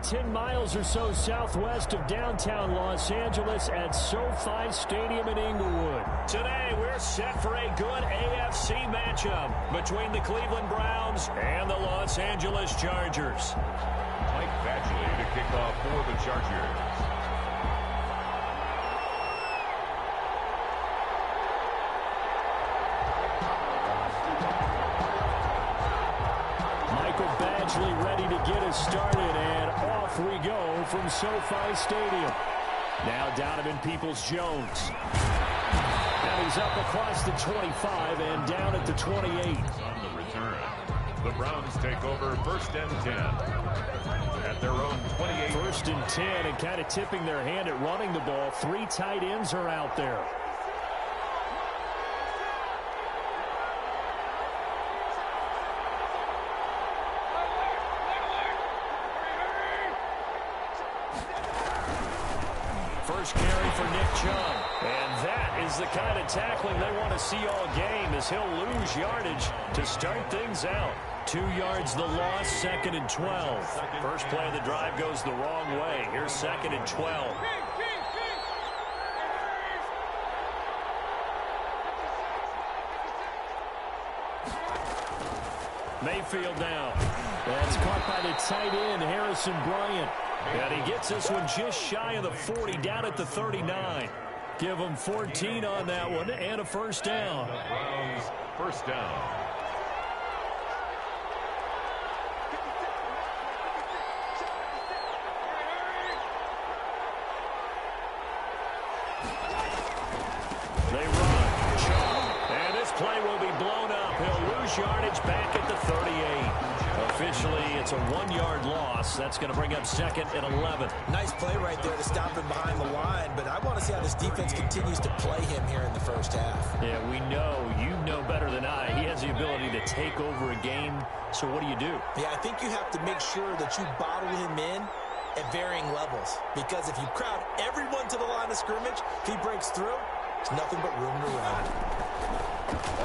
10 miles or so southwest of downtown Los Angeles at SoFi Stadium in Inglewood. Today, we're set for a good AFC matchup between the Cleveland Browns and the Los Angeles Chargers. Mike Badgley to kick off for the Chargers. Ready to get us started, and off we go from SoFi Stadium. Now Donovan Peoples-Jones. And he's up across the 25 and down at the 28. On the return, the Browns take over 1st and 10 at their own 28. 1st and 10, and kind of tipping their hand at running the ball. 3 tight ends are out there. First carry for Nick Chubb. And that is the kind of tackling they want to see all game, as he'll lose yardage to start things out. 2 yards the loss, 2nd and 12. First play of the drive goes the wrong way. Here's 2nd and 12. Mayfield now. That's caught by the tight end, Harrison Bryant. And he gets this one just shy of the 40, down at the 39. Give him 14 on that one and a first down. Browns first down. They run. Chubb. And this play will be blown up. He'll lose yardage back at the 38. Officially, it's a 1-yard loss. That's going to bring up 2nd and 11. Nice play right there to stop him behind the line, but I want to see how this defense continues to play him here in the first half. Yeah, we know. You know better than I. He has the ability to take over a game. So what do you do? Yeah, I think you have to make sure that you bottle him in at varying levels, because if you crowd everyone to the line of scrimmage, if he breaks through, there's nothing but room to run.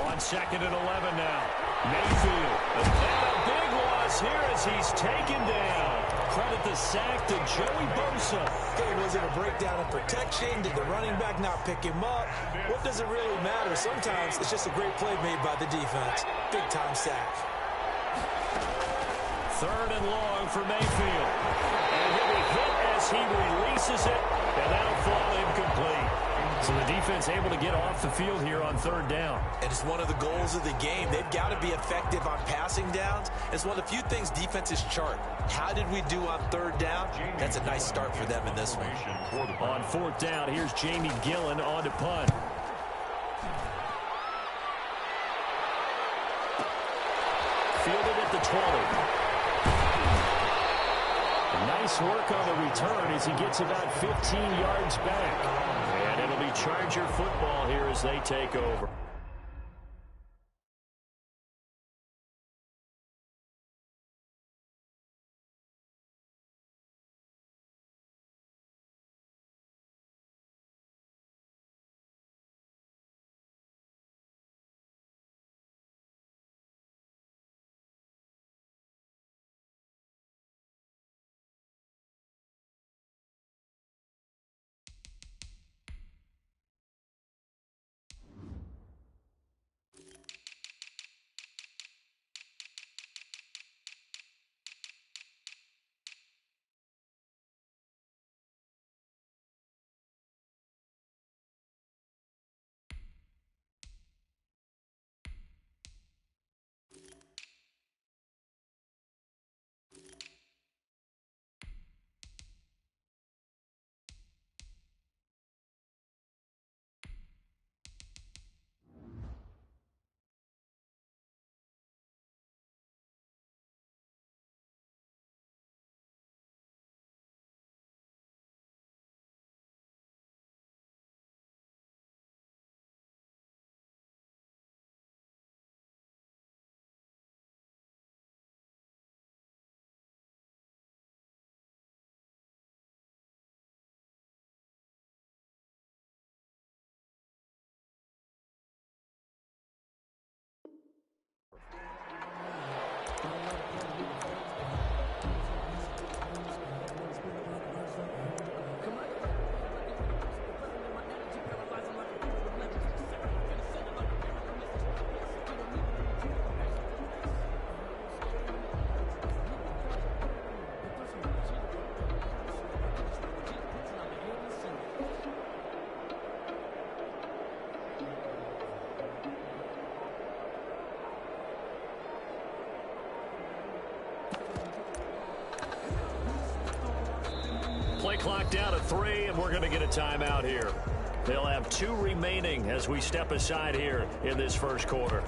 On 2nd and 11 now. Mayfield. And a big loss here as he's taken down. Credit the sack to Joey Bosa. Hey, was it a breakdown in protection? Did the running back not pick him up? What does it really matter? Sometimes it's just a great play made by the defense. Big-time sack. 3rd and long for Mayfield. And he'll be hit as he releases it, and that'll fall incomplete. So the defense able to get off the field here on 3rd down. And it's one of the goals of the game. They've got to be effective on passing downs. It's one of the few things defenses chart. How did we do on 3rd down? That's a nice start for them in this one. On 4th down, here's Jamie Gillen on to punt. Fielded at the 20. Nice work on the return as he gets about 15 yards back. And it'll be Charger football here as they take over. Play clock down to 3, and we're going to get a timeout here. They'll have 2 remaining as we step aside here in this first quarter.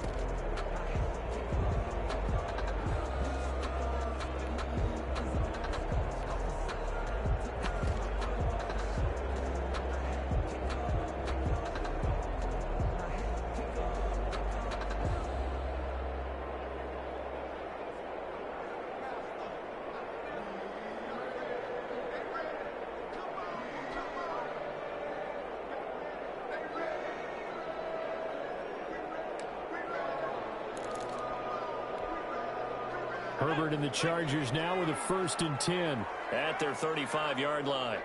Herbert and the Chargers now with a 1st and 10. At their 35-yard line.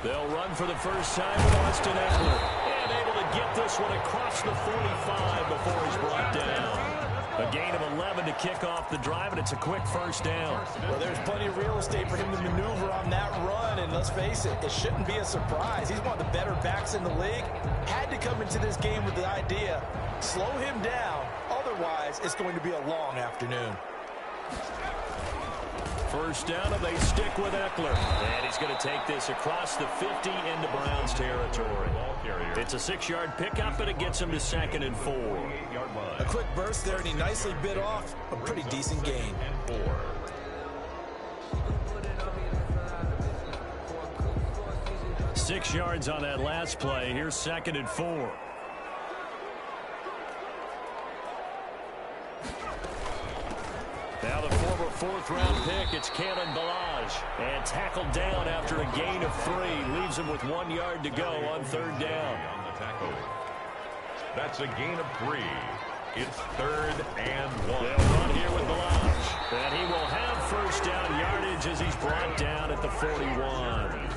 They'll run for the first time with Austin Ekeler. And able to get this one across the 45 before he's brought down. A gain of 11 to kick off the drive, and it's a quick first down. Well, there's plenty of real estate for him to maneuver on that run, and let's face it, it shouldn't be a surprise. He's one of the better backs in the league. Had to come into this game with the idea, slow him down, otherwise it's going to be a long afternoon. First down, and they stick with Ekeler. And he's going to take this across the 50 into Browns territory. It's a 6-yard pickup, and it gets him to 2nd and 4. A quick burst there, and he nicely bit off a pretty decent gain. 6 yards on that last play. Here's 2nd and 4. Now the former 4th-round pick, it's Kalen Ballage. And tackled down after a gain of 3. Leaves him with 1 yard to go on 3rd down. On the tackle. That's a gain of 3. It's 3rd and 1. They'll run here with Ballage. And he will have first down yardage as he's brought down at the 41.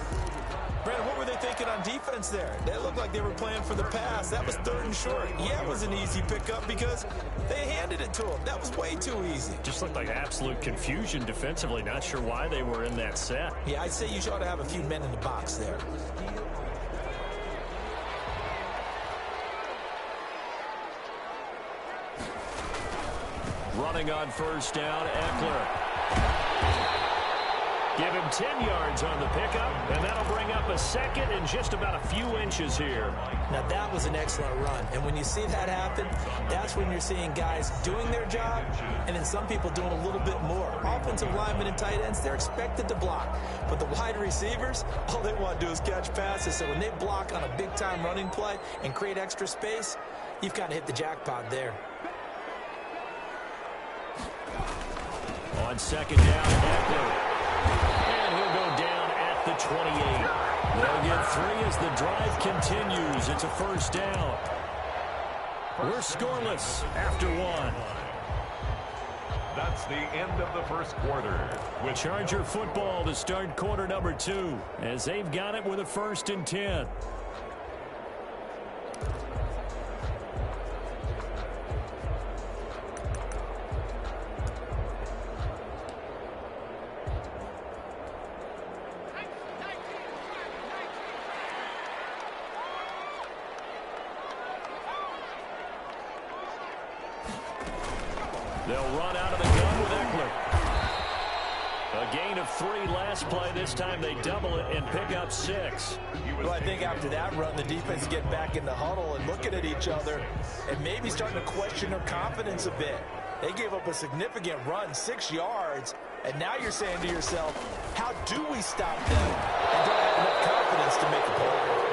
Brad, what were they thinking on defense there? They looked like they were playing for the pass. That was 3rd and short. Yeah, it was an easy pickup because they handed it to him. That was way too easy. Just looked like absolute confusion defensively. Not sure why they were in that set. Yeah, I'd say you ought to have a few men in the box there. Running on first down, Ekeler. Give him 10 yards on the pickup, and that'll bring up a 2nd and just about a few inches here. Now, that was an excellent run, and when you see that happen, that's when you're seeing guys doing their job, and then some people doing a little bit more. Offensive linemen and tight ends, they're expected to block, but the wide receivers, all they want to do is catch passes, so when they block on a big-time running play and create extra space, you've kind of hit the jackpot there. On 2nd down, Ekeler. And he'll go down at the 28. They'll get 3 as the drive continues. It's a first down. We're scoreless after 1. That's the end of the first quarter. With Charger football to start quarter number 2 as they've got it with a 1st and 10. They'll run out of the gun with Ekeler. A gain of 3 last play. This time they double it and pick up 6. Well, I think after that run, the defense get back in the huddle and looking at each other and maybe starting to question their confidence a bit. They gave up a significant run, 6 yards, and now you're saying to yourself, how do we stop them and don't have enough confidence to make a play?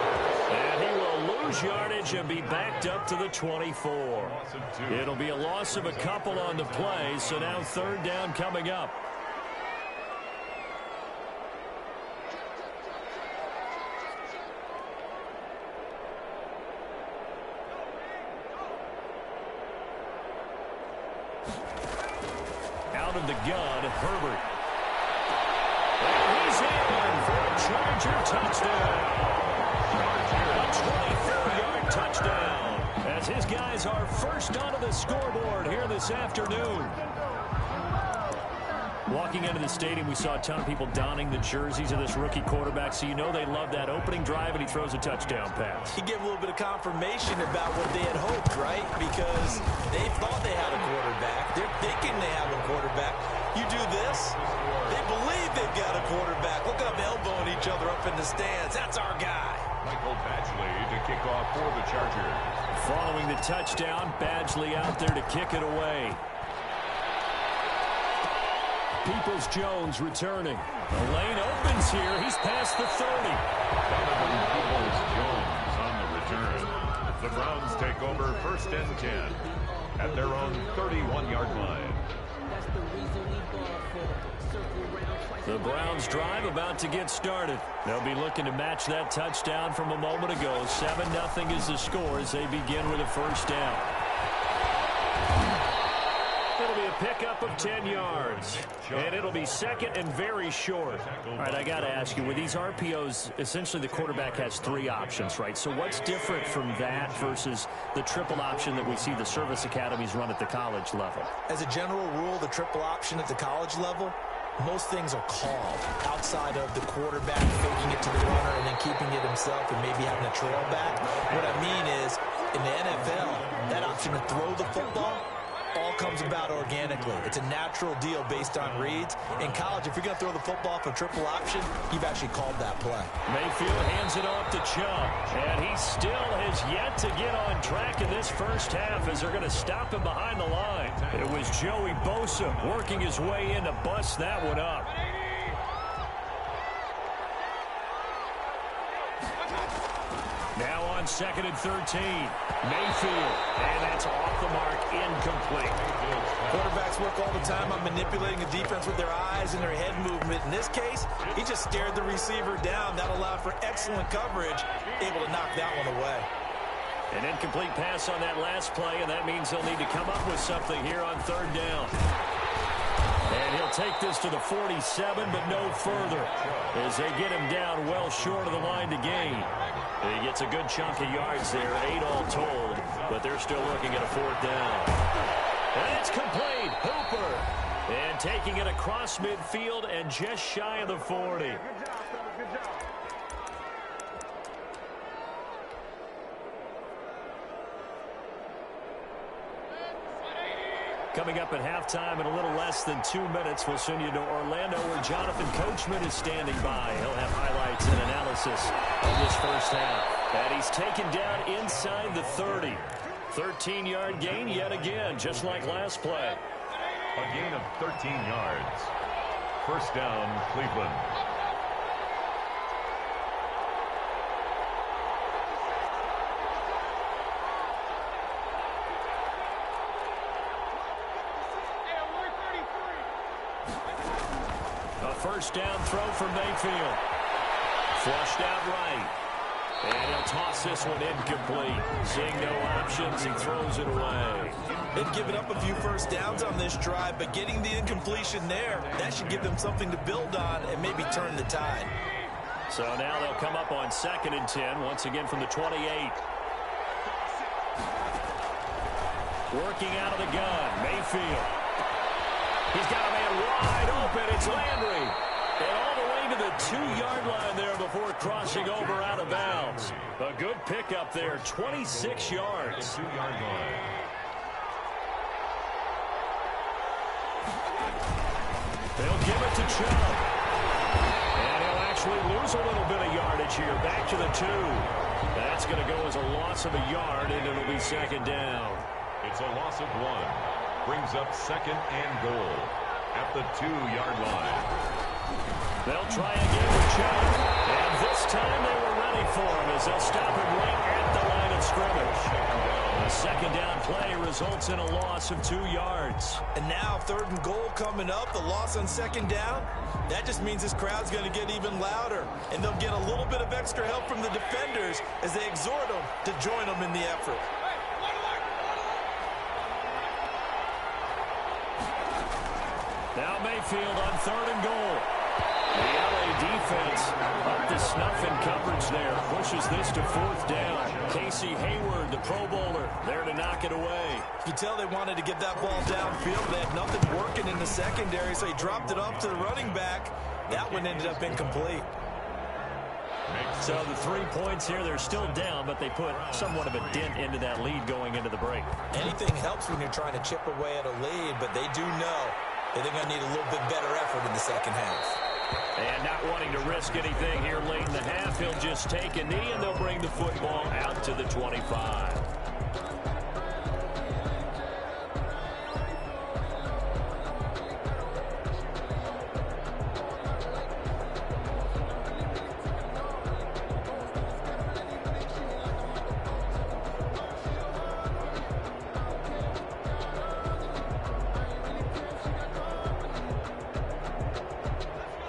And he will lose yardage and be backed up to the 24. It'll be a loss of a couple on the play, so now 3rd down coming up. Out of the gun, Herbert. And he's in for a Charger touchdown. A 24-yard touchdown as his guys are first onto the scoreboard here this afternoon. Walking into the stadium, we saw a ton of people donning the jerseys of this rookie quarterback, so you know they love that opening drive, and he throws a touchdown pass. He gave a little bit of confirmation about what they had hoped, right? Because they thought they had a quarterback. They're thinking they have a quarterback. You do this, they believe they've got a quarterback. the stands. That's our guy. Michael Badgley to kick off for the Chargers. Following the touchdown, Badgley out there to kick it away. Peoples-Jones returning. The lane opens here. He's past the 30. Donovan Peoples-Jones on the return. The Browns take over 1st and 10 at their own 31-yard line. The Browns drive about to get started. They'll be looking to match that touchdown from a moment ago. 7-0 is the score as they begin with a first down. It'll be a pickup of 10 yards. And it'll be second and very short. All right, I got to ask you, with these RPOs, essentially the quarterback has 3 options, right? So what's different from that versus the triple option that we see the service academies run at the college level? As a general rule, the triple option at the college level, most things are called outside of the quarterback faking it to the runner and then keeping it himself and maybe having a trail back. What I mean is, in the NFL, that option to throw the football all comes about organically. It's a natural deal based on reads. In college, if you're going to throw the football for triple option, you've actually called that play. Mayfield hands it off to Chubb, and he still has yet to get on track in this first half as they're going to stop him behind the line. It was Joey Bosa working his way in to bust that one up. Now on 2nd and 13. Mayfield, and that's off the mark, incomplete. Quarterbacks work all the time on manipulating the defense with their eyes and their head movement. In this case, he just stared the receiver down. That allowed for excellent coverage, able to knock that one away. An incomplete pass on that last play, and that means they'll need to come up with something here on 3rd down. And he'll take this to the 47, but no further, as they get him down well short of the line to gain. He gets a good chunk of yards there, 8 all told, but they're still looking at a 4th down. And it's complete. Hooper. And taking it across midfield and just shy of the 40. Coming up at halftime in a little less than 2 minutes, we'll send you to Orlando where Jonathan Coachman is standing by. He'll have highlights and analysis of this first half. And he's taken down inside the 30. 13-yard gain yet again, just like last play. A gain of 13 yards. 1st down, Cleveland. First down throw from Mayfield. Flushed out right. And he'll toss this one incomplete. Seeing no options, he throws it away. They've given up a few first downs on this drive, but getting the incompletion there, that should give them something to build on and maybe turn the tide. So now they'll come up on 2nd and 10, once again from the 28. Working out of the gun, Mayfield. He's got a man wide open. It's Landry. And all the way to the 2-yard line there before crossing over out of bounds. A good pickup there, 26 yards. 2-yard line. They'll give it to Chubb. And he'll actually lose a little bit of yardage here. Back to the 2. That's going to go as a loss of a yard, and it'll be 2nd down. It's a loss of 1. Brings up 2nd and goal at the 2-yard line. They'll try again with Chubb. And this time they were ready for him as they'll stop him right at the line of scrimmage. A 2nd down play results in a loss of 2 yards. And now 3rd and goal coming up. The loss on 2nd down. That just means this crowd's going to get even louder. And they'll get a little bit of extra help from the defenders as they exhort them to join them in the effort. Now Mayfield on 3rd and goal. The LA defense up to snuff in coverage there. Pushes this to 4th down. Casey Hayward, the Pro Bowler, there to knock it away. You could tell they wanted to get that ball downfield. They had nothing working in the secondary, so he dropped it off to the running back. That one ended up incomplete. So the 3 points here, they're still down, but they put somewhat of a dent into that lead going into the break. Anything helps when you're trying to chip away at a lead, but they do know that they're going to need a little bit better effort in the second half. And not wanting to risk anything here late in the half, he'll just take a knee, and they'll bring the football out to the 25.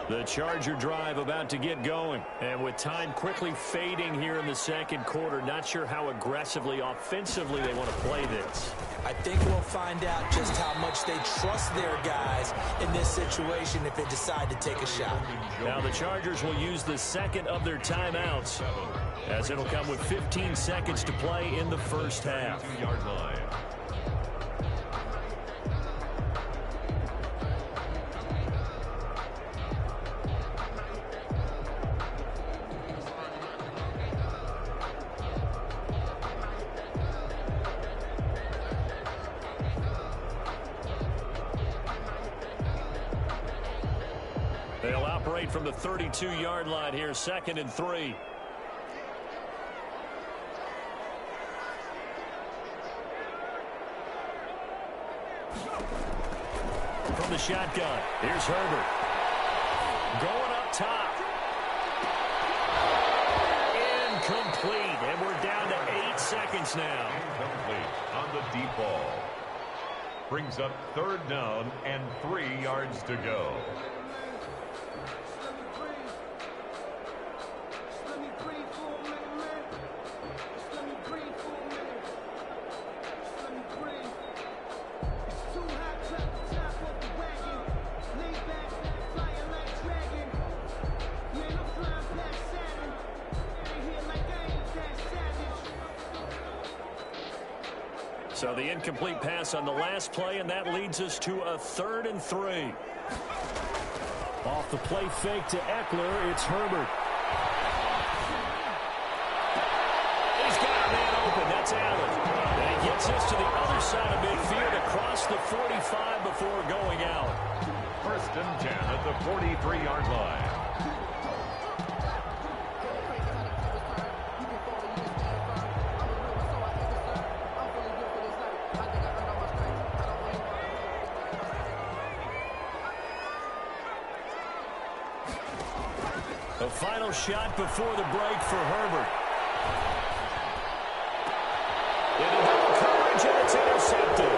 The Charger drive about to get going. And with time quickly fading here in the second quarter, not sure how aggressively, offensively they want to play this. I think we'll find out just how much they trust their guys in this situation if they decide to take a shot. Now the Chargers will use the second of their timeouts, as it'll come with 15 seconds to play in the first half. 2-yard line. They'll operate from the 32-yard line here, 2nd and 3. From the shotgun, here's Herbert. Going up top. Incomplete, and we're down to 8 seconds now. Incomplete on the deep ball. Brings up 3rd down and 3 yards to go. So the incomplete pass on the last play, and that leads us to a 3rd and 3. Off the play fake to Eckler, it's Herbert. He's got a man open. That's Allen. And he gets us to the other side of midfield across the 45 before going out. 1st and 10 at the 43-yard line. A final shot before the break for Herbert. Into double coverage, and it's intercepted.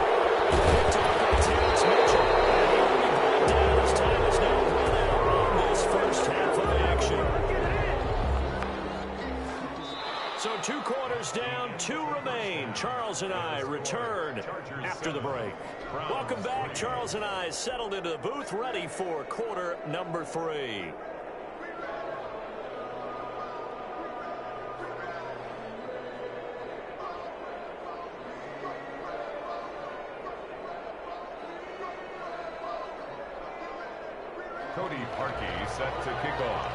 Picked up by Terrence Mitchell. And the only ball down as time is now run out on this first half of action. So 2 quarters down, 2 remain. Charles and I return after the break. Welcome back. Charles and I settled into the booth, ready for quarter number 3. Cody Parkey set to kick off.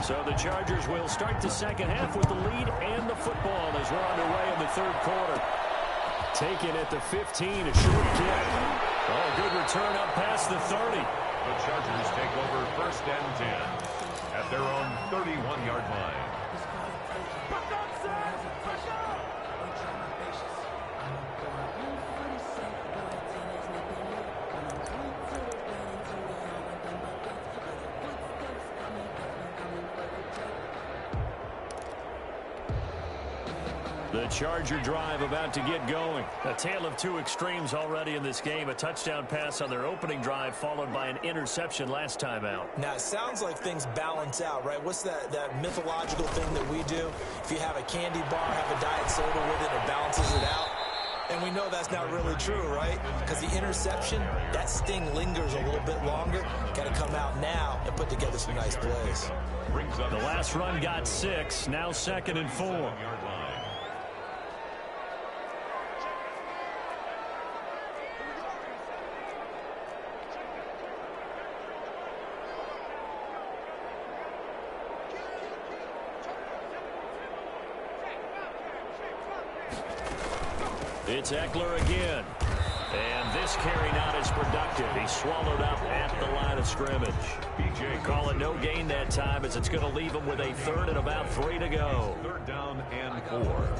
So the Chargers will start the second half with the lead and the football as we're underway in the 3rd quarter. Taken at the 15, a short kick. Oh, good return up past the 30. The Chargers take over 1st and 10 at their own 31-yard line. The Charger drive about to get going. A tale of 2 extremes already in this game. A touchdown pass on their opening drive followed by an interception last time out. Now, it sounds like things balance out, right? What's that mythological thing that we do? If you have a candy bar, have a diet soda with it, it balances it out. And we know that's not really true, right? Because the interception, that sting lingers a little bit longer. Got to come out now and put together some nice plays. The last run got 6, now 2nd and 4. It's Eckler again. And this carry not as productive. He's swallowed up at the line of scrimmage. BJ call it no gain that time as it's going to leave him with a third and about 3 to go. Third down and 4.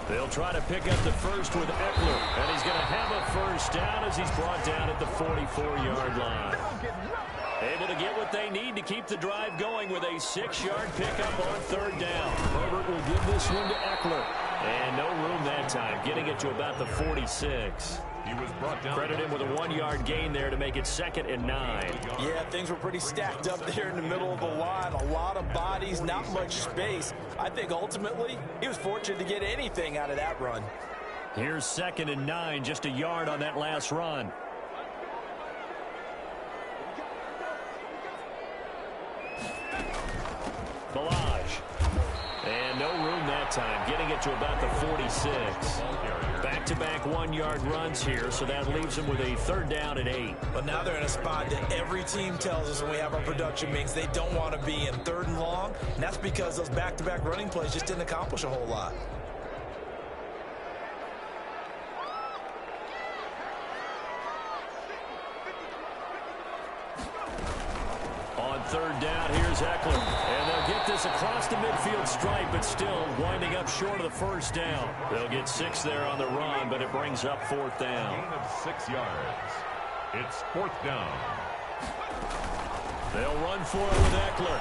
They'll try to pick up the first with Eckler, and he's going to have a first down as he's brought down at the 44-yard line. Able to get what they need to keep the drive going with a 6-yard pickup on third down. Herbert will give this one to Eckler. And no room that time, getting it to about the 46. He was brought down. Credit him with a 1-yard gain there to make it 2nd and 9. Yeah, things were pretty stacked up there in the middle of the line. A lot of bodies, not much space. I think ultimately he was fortunate to get anything out of that run. Here's 2nd and 9, just a yard on that last run. Balaj. And no room that time, getting it to about the 46. Back-to-back 1-yard runs here, so that leaves them with a third down and 8. But now they're in a spot that every team tells us when we have our production meetings they don't want to be in, 3rd and long. And that's because those back-to-back running plays just didn't accomplish a whole lot. On third down, here's Eckler. And they'll get this across the midfield stripe, but still winding up short of the first down. They'll get 6 there on the run, but it brings up 4th down. Gain of 6 yards. It's 4th down. They'll run for it with Eckler.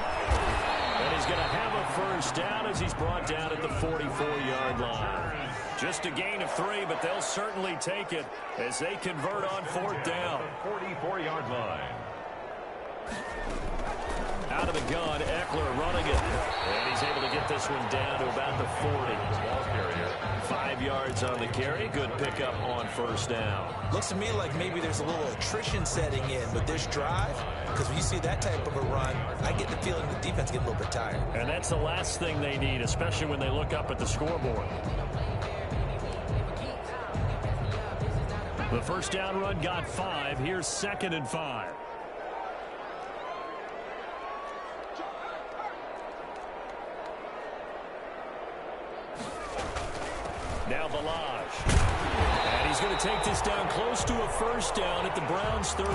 And he's going to have a first down as he's brought down at the 44-yard line. Just a gain of 3, but they'll certainly take it as they convert on 4th down. 44-yard line. Out of the gun, Eckler running it. And he's able to get this one down to about the 40. Ball carrier. 5 yards on the carry. Good pickup on first down. Looks to me like maybe there's a little attrition setting in with this drive, because when you see that type of a run, I get the feeling the defense gets a little bit tired. And that's the last thing they need, especially when they look up at the scoreboard. The first down run got 5. Here's 2nd and 5. Now Balaj. And he's going to take this down close to a first down at the Browns' 33.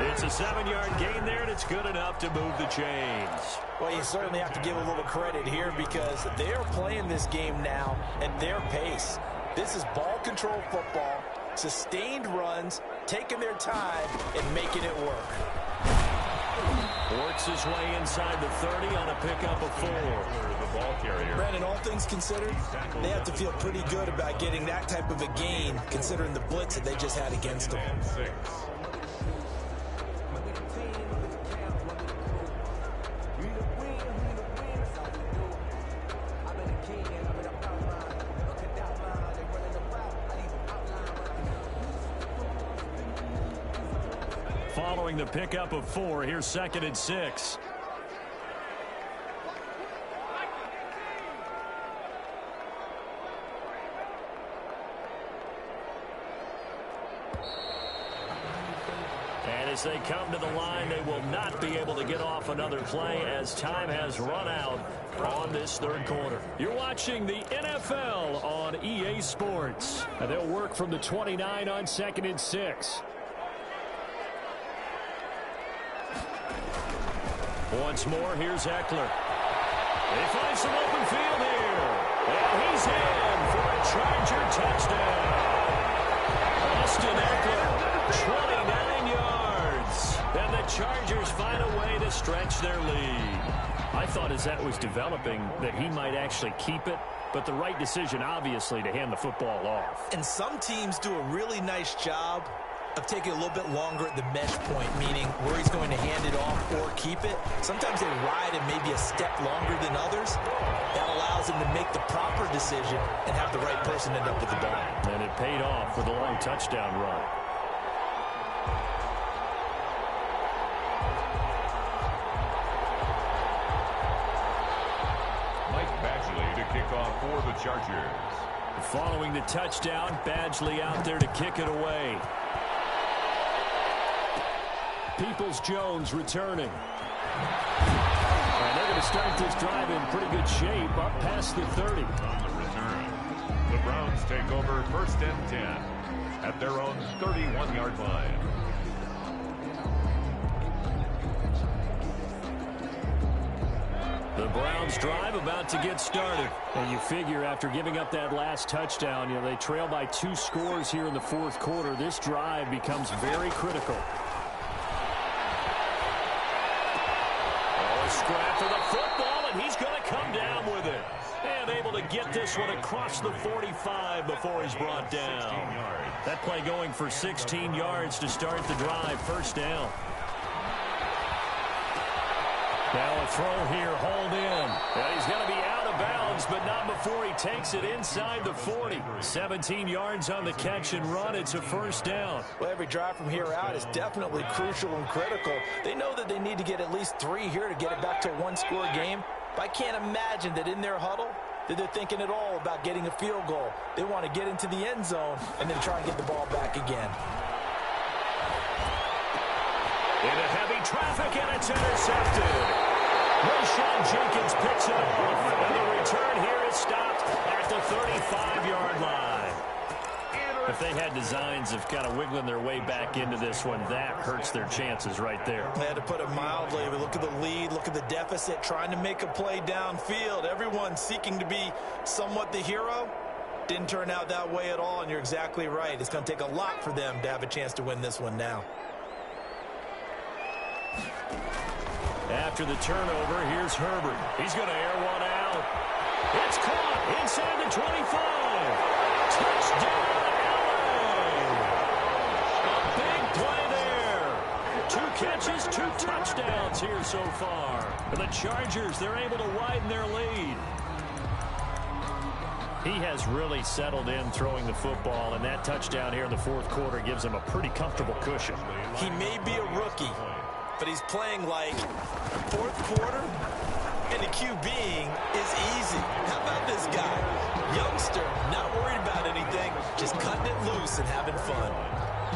It's a 7-yard gain there, and it's good enough to move the chains. Well, you certainly have to give a little credit here because they're playing this game now at their pace. This is ball control football, sustained runs, taking their time, and making it work. Works his way inside the 30 on a pickup of 4. The ball carrier. Brandon, all things considered, they have to feel pretty good about getting that type of a gain, considering the blitz that they just had against them. 6. Following the pickup of 4, here's 2nd and 6. And as they come to the line, they will not be able to get off another play as time has run out on this 3rd quarter. You're watching the NFL on EA Sports. And they'll work from the 29 on 2nd and 6. Once more, here's Eckler. They find some open field here. And he's in for a Charger touchdown. Austin Eckler, 29 yards. And the Chargers find a way to stretch their lead. I thought as that was developing that he might actually keep it, but the right decision, obviously, to hand the football off. And some teams do a really nice job of taking a little bit longer at the mesh point, meaning where he's going to hand it off or keep it. Sometimes they ride it maybe a step longer than others. That allows him to make the proper decision and have the right person end up with the ball. And it paid off with a long touchdown run. for the Chargers. Following the touchdown, Badgley out there to kick it away. Peoples-Jones returning. And they're going to start this drive in pretty good shape, up past the 30. On the return, the Browns take over 1st and 10 at their own 31-yard line. The Browns drive about to get started. And you figure after giving up that last touchdown, they trail by 2 scores here in the 4th quarter. This drive becomes very critical. Oh, a scrap for the football, and he's going to come down with it. And able to get this one across the 45 before he's brought down. That play going for 16 yards to start the drive. 1st down. Now a throw here, hold in. And he's going to be out of bounds, but not before he takes it inside the 40. 17 yards on the catch and run. It's a 1st down. Well, every drive from here out is definitely crucial and critical. They know that they need to get at least 3 here to get it back to a 1-score game. But I can't imagine that in their huddle that they're thinking at all about getting a field goal. They want to get into the end zone and then try and get the ball back again. Into heavy traffic, and it's intercepted. Rashawn Jenkins picks it off, and the return here is stopped at the 35-yard line. If they had designs of kind of wiggling their way back into this one, that hurts their chances right there. They had to put it mildly. But look at the lead, look at the deficit, trying to make a play downfield. Everyone seeking to be somewhat the hero. Didn't turn out that way at all, and you're exactly right. It's going to take a lot for them to have a chance to win this one now. After the turnover, here's Herbert. He's going to air one out. It's caught inside the 25. Touchdown, LA! A big play there. 2 catches, 2 touchdowns here so far. And the Chargers, they're able to widen their lead. He has really settled in throwing the football, and that touchdown here in the 4th quarter gives him a pretty comfortable cushion. He may be a rookie, but he's playing like 4th quarter, and the QBing is easy. How about this guy? Youngster, not worried about anything, just cutting it loose and having fun.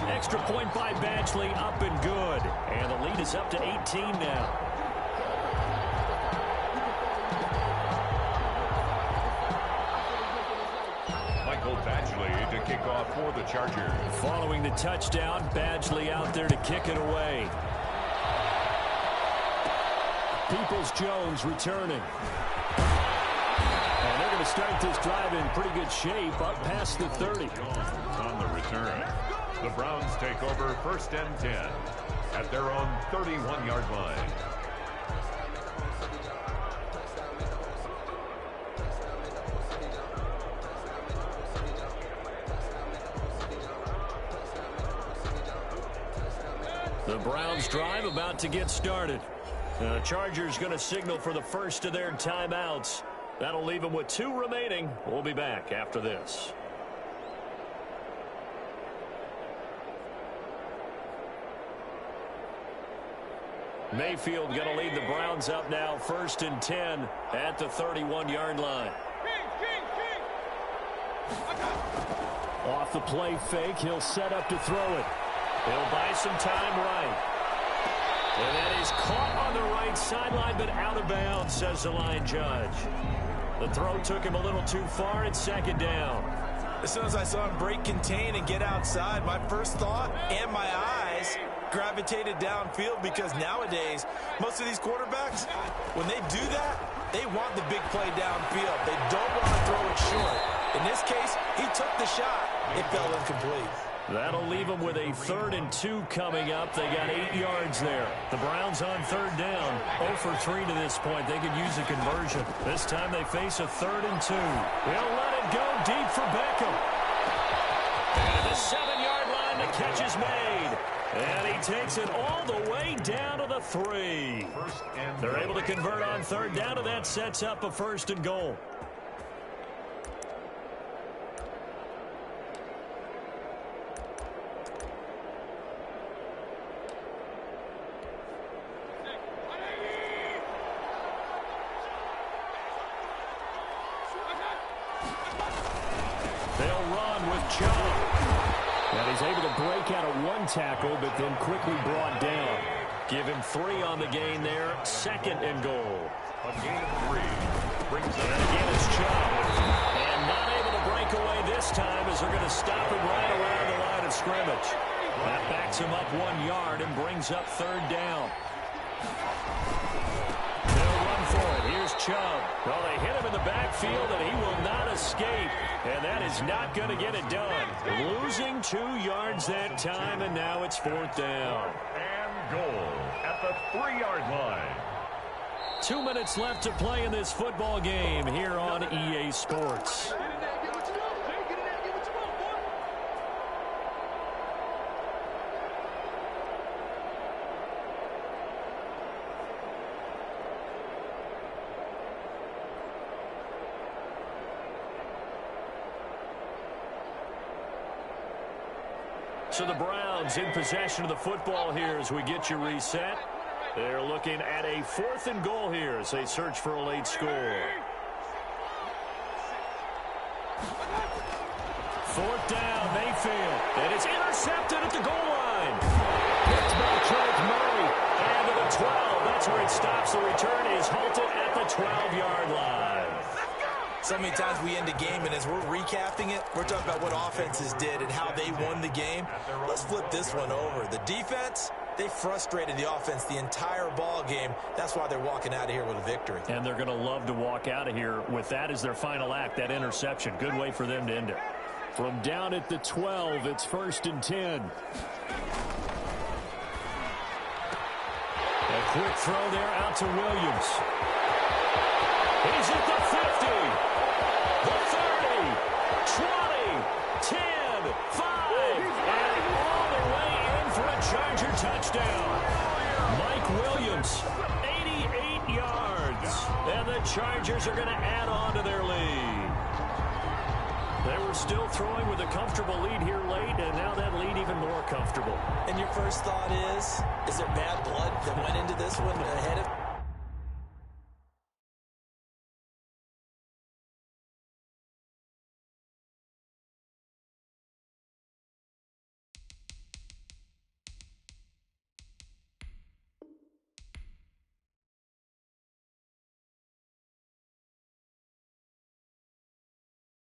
Extra point by Badgley, up and good. And the lead is up to 18 now. Michael Badgley to kick off for the Chargers. Following the touchdown, Badgley out there to kick it away. Peoples-Jones returning. And they're going to start this drive in pretty good shape, up past the 30. On the return, the Browns take over 1st and 10 at their own 31-yard line. The Browns drive about to get started. The Chargers going to signal for the first of their timeouts. That'll leave them with 2 remaining. We'll be back after this. Mayfield going to lead the Browns up now, 1st and 10 at the 31-yard line. Off the play fake, he'll set up to throw it. He'll buy some time right. And that is caught on the right sideline, but out of bounds, says the line judge. The throw took him a little too far. It's 2nd down. As soon as I saw him break contain and get outside, my first thought and my eyes gravitated downfield, because nowadays, most of these quarterbacks, when they do that, they want the big play downfield. They don't want to throw it short. In this case, he took the shot. It fell incomplete. That'll leave them with a 3rd and 2 coming up. They got 8 yards there. The Browns on 3rd down. 0 for 3 to this point. They could use a conversion. This time they face a 3rd and 2. They'll let it go deep for Beckham. And the 7-yard line, the catch is made. And he takes it all the way down to the 3. They're able to convert on 3rd down, and that sets up a 1st and goal. break out of one tackle, but then quickly brought down. Give him 3 on the gain there. 2nd and goal. A gain of 3. Brings it And again it's Chubb. And not able to break away this time as they're going to stop him right around the line of scrimmage. That backs him up 1 yard and brings up 3rd down. They'll run for it. Here's Chubb. Well, they hit him in the backfield, and he will not escape. And that is not going to get it done. Losing 2 yards that time, and now it's 4th down. and goal at the 3-yard line. 2 minutes left to play in this football game here on EA Sports. So the Browns in possession of the football here as we get you reset. They're looking at a 4th and goal here as they search for a late score. 4th down, Mayfield. And it's intercepted at the goal line. Picked by George Murray. And to the 12. That's where it stops. The return is halted at the 12-yard line. So many times we end a game, and as we're recapping it, we're talking about what offenses did and how they won the game. Let's flip this one over. The defense, they frustrated the offense the entire ball game. That's why they're walking out of here with a victory. And they're going to love to walk out of here with that as their final act, that interception. Good way for them to end it. From down at the 12, it's 1st and 10. A quick throw there out to Williams. He's at the 50, the 30, 20, 10, 5, and all the way in for a Charger touchdown. Mike Williams, 88 yards, and the Chargers are going to add on to their lead. They were still throwing with a comfortable lead here late, and now that lead even more comfortable. And your first thought is there bad blood